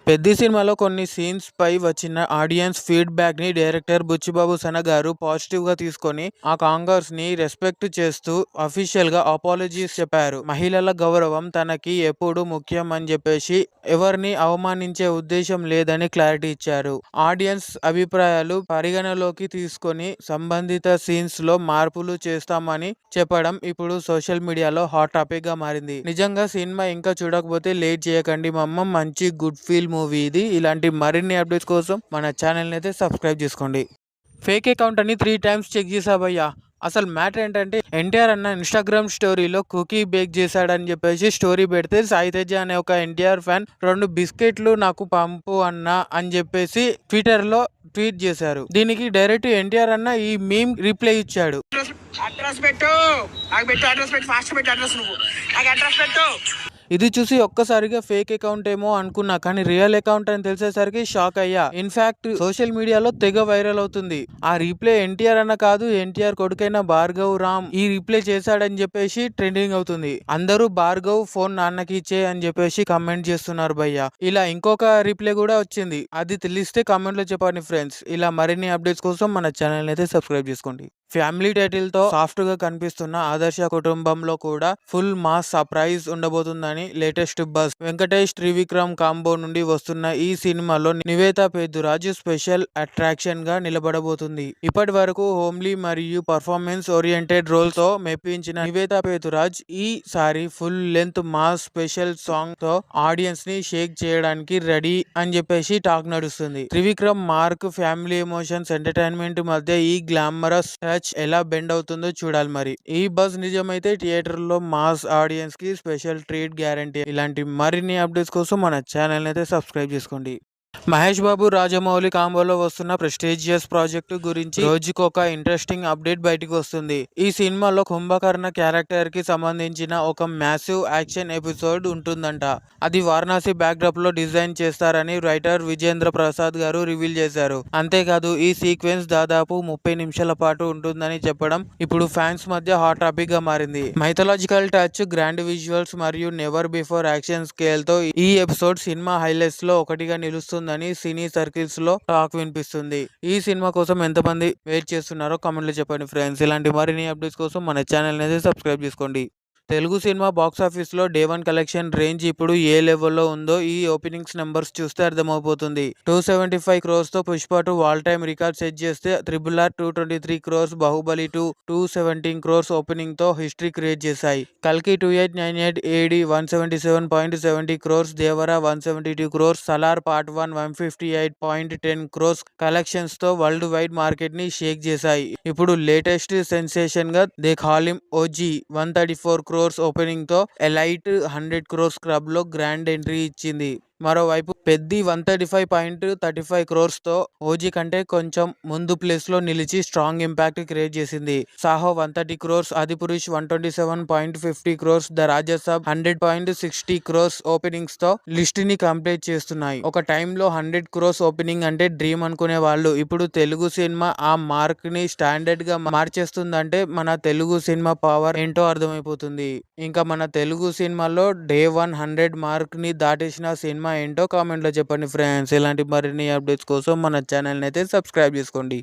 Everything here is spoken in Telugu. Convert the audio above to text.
పెద్ది సినిమాలో కొన్ని సీన్స్ పై వచ్చిన ఆడియన్స్ ఫీడ్‌బ్యాక్ ని డైరెక్టర్ బుచ్చిబాబు సన గారు పాజిటివ్ గా తీసుకొని ఆ కాంగర్స్ ని రెస్పెక్ట్ చేస్తూ అఫీషియల్ గా అపాలజీస్ చెప్పారు. మహిళల గౌరవం తనకి ఎప్పుడూ ముఖ్యం అని చెప్పేసి ఎవరిని అవమానించే ఉద్దేశం లేదని క్లారిటీ ఇచ్చారు. ఆడియన్స్ అభిప్రాయాలు పరిగణలోకి తీసుకొని సంబంధిత సీన్స్ లో మార్పులు చేస్తామని చెప్పడం ఇప్పుడు సోషల్ మీడియాలో హాట్ టాపిక్ గా మారింది. నిజంగా సినిమా ఇంకా చూడకపోతే లేట్ చేయకండి మమ్మ, మంచి గుడ్ ఫీల్ మూవీ ఇది. ఇలాంటి మరిన్ని అప్డేట్స్ కోసం మన ఛానల్ని అయితే సబ్స్క్రైబ్ చేసుకోండి. ఫేక్ అకౌంట్ అని 3 టైమ్స్ చెక్ చేసా భయ్యా. అసలు మ్యాటర్ ఏంటంటే ఎన్టీఆర్ అన్న ఇన్స్టాగ్రామ్ స్టోరీలో కుకీ బేక్ చేశాడని చెప్పేసి స్టోరీ పెడితే సాయితేజ అనే ఒక ఎన్టీఆర్ ఫ్యాన్ 2 బిస్కెట్లు నాకు పంపు అన్న అని చెప్పేసి ట్విట్టర్ లో ట్వీట్ చేశారు. దీనికి డైరెక్ట్ ఎన్టీఆర్ అన్న ఈ మీమ్ రిప్లై ఇచ్చాడు. ఇది చూసి ఒక్కసారిగా ఫేక్ అకౌంట్ ఏమో అనుకున్నా, కానీ రియల్ అకౌంట్ అని తెలిసేసరికి షాక్ అయ్యా. ఇన్ఫాక్ట్ సోషల్ మీడియాలో తెగ వైరల్ అవుతుంది. ఆ రీప్లే ఎన్టీఆర్ అన్న కాదు, ఎన్టీఆర్ కొడుకైన భార్గవ్ రామ్ ఈ రీప్లే చేశాడని చెప్పేసి ట్రెండింగ్ అవుతుంది. అందరూ భార్గవ్ ఫోన్ నాన్నకి ఇచ్చే అని చెప్పేసి కమెంట్ చేస్తున్నారు భయ్య. ఇలా ఇంకొక రీప్లే కూడా వచ్చింది, అది తెలిస్తే కామెంట్ లో చెప్పండి ఫ్రెండ్స్. ఇలా మరిన్ని అప్డేట్స్ కోసం మన ఛానల్ అయితే సబ్స్క్రైబ్ చేసుకోండి. ఫ్యామిలీ టైటిల్ తో సాఫ్ట్ గా కనిపిస్తున్న ఆదర్శ కుటుంబంలో కూడా ఫుల్ మాస్ సర్ప్రైజ్ ఉండబోతుందని latest buzz. Venkatesh Trivikram combo నుండి వస్తున్న ఈ సినిమాలో నివేత పెద్దురాజు స్పెషల్ అట్రాక్షన్ గా నిలబడబోతుంది. ఇప్పటి వరకు హోమ్లీ మరియు పర్ఫార్మెన్స్ ఓరియంటెడ్ రోల్ తో మెప్పించిన నివేత పెద్దురాజ్ ఈసారి full length mass special song తో ఆడియన్స్ ని షేక్ చేయడానికి రెడీ అని చెప్పేసి టాక్ నడుస్తుంది. Trivikram mark family emotions entertainment మధ్య ఈ గ్లామరస్ టచ్ ఎలా బెండ్ అవుతుందో చూడాలి. మరి ఈ బజ్ నిజమైతే థియేటర్ లో మాస్ ఆడియన్స్ కి స్పెషల్ ట్రీట్ గ్యారంటీ. ఇలాంటి మరిన్ని అప్డేట్స్ కోసం మన ఛానల్ అయితే సబ్స్క్రైబ్ చేసుకోండి. మహేష్ బాబు రాజమౌళి కాంబోలో వస్తున్న ప్రెస్టీజియస్ ప్రాజెక్టు గురించి రోజుకొక ఇంట్రెస్టింగ్ అప్డేట్ బయటకు వస్తుంది. ఈ సినిమాలో కుంభకర్ణ క్యారెక్టర్ కి సంబంధించిన ఒక మ్యాసివ్ యాక్షన్ ఎపిసోడ్ ఉంటుందంట. అది వారణాసి బ్యాక్డ్రాప్ లో డిజైన్ చేస్తారని రైటర్ విజేంద్ర ప్రసాద్ గారు రివీల్ చేశారు. అంతేకాదు ఈ సీక్వెన్స్ దాదాపు 30 నిమిషాల పాటు ఉంటుందని చెప్పడం ఇప్పుడు ఫ్యాన్స్ మధ్య హాట్ టాపిక్ గా మారింది. మైథలాజికల్ టచ్, గ్రాండ్ విజువల్స్ మరియు నెవర్ బిఫోర్ యాక్షన్ స్కేల్ తో ఈ ఎపిసోడ్ సినిమా హైలైట్స్ లో ఒకటిగా నిలుస్తుందని సినీ సర్కిల్స్ లో టాక్ వినిపిస్తుంది. ఈ సినిమా కోసం ఎంతమంది వెయిట్ చేస్తున్నారో కామెంట్ లో చెప్పండి ఫ్రెండ్స్. ఇలాంటి మరిన్ని అప్డేట్స్ కోసం మన ఛానల్ ని సబ్స్క్రైబ్ చేసుకోండి. తెలుగు సినిమా బాక్సాఫీస్ లో డే 1 కలెక్షన్ రేంజ్ ఇప్పుడు ఏ లెవెల్లో ఉందో ఈ ఓపెనింగ్స్ నెంబర్స్ చూస్తే అర్థమైపోతుంది. 275 crores తో Pushpa 2 all time record set చేస్తే RRR 223 crores, Baahubali 2 217 crores opening తో హిస్టరీ క్రియేట్ చేశాయి. కల్కి 2898 AD 177.70 crores, Devara 172 crores, Salaar part 1 158.10 crores collections తో వరల్డ్ వైడ్ మార్కెట్ ని షేక్ చేశాయి. ఇప్పుడు లేటెస్ట్ సెన్సేషన్ గా they call him OG 134 crores opening తో ఎలైట్ 100 crores క్లబ్ లో గ్రాండ్ ఎంట్రీ ఇచ్చింది. మరోవైపు పెద్ది 135.35 crores తో ఓజీ కంటే కొంచెం ముందు ప్లేస్ లో నిలిచి స్ట్రాంగ్ ఇంపాక్ట్ క్రియేట్ చేసింది. Saaho 130 crores, Adipurush 127.50 crores, the Raja Saab 100.60 crores openings తో లిస్ట్ ని కంప్లీట్ చేస్తున్నాయి. ఒక టైంలో 100 crores ఓపెనింగ్ అంటే డ్రీమ్ అనుకునే వాళ్ళు ఇప్పుడు తెలుగు సినిమా ఆ మార్క్ ని స్టాండర్డ్ గా మార్చేస్తుందంటే మన తెలుగు సినిమా పవర్ ఏంటో అర్థమైపోతుంది. ఇంకా మన తెలుగు సినిమాలో డే 100 మార్క్ ని దాటేసిన సినిమా ఏంటో కామెంట్ లో చెప్పండి ఫ్రెండ్స్. ఇలాంటి మరిన్ని అప్డేట్స్ కోసం మన ఛానల్ ని అయితే సబ్స్క్రైబ్ చేసుకోండి.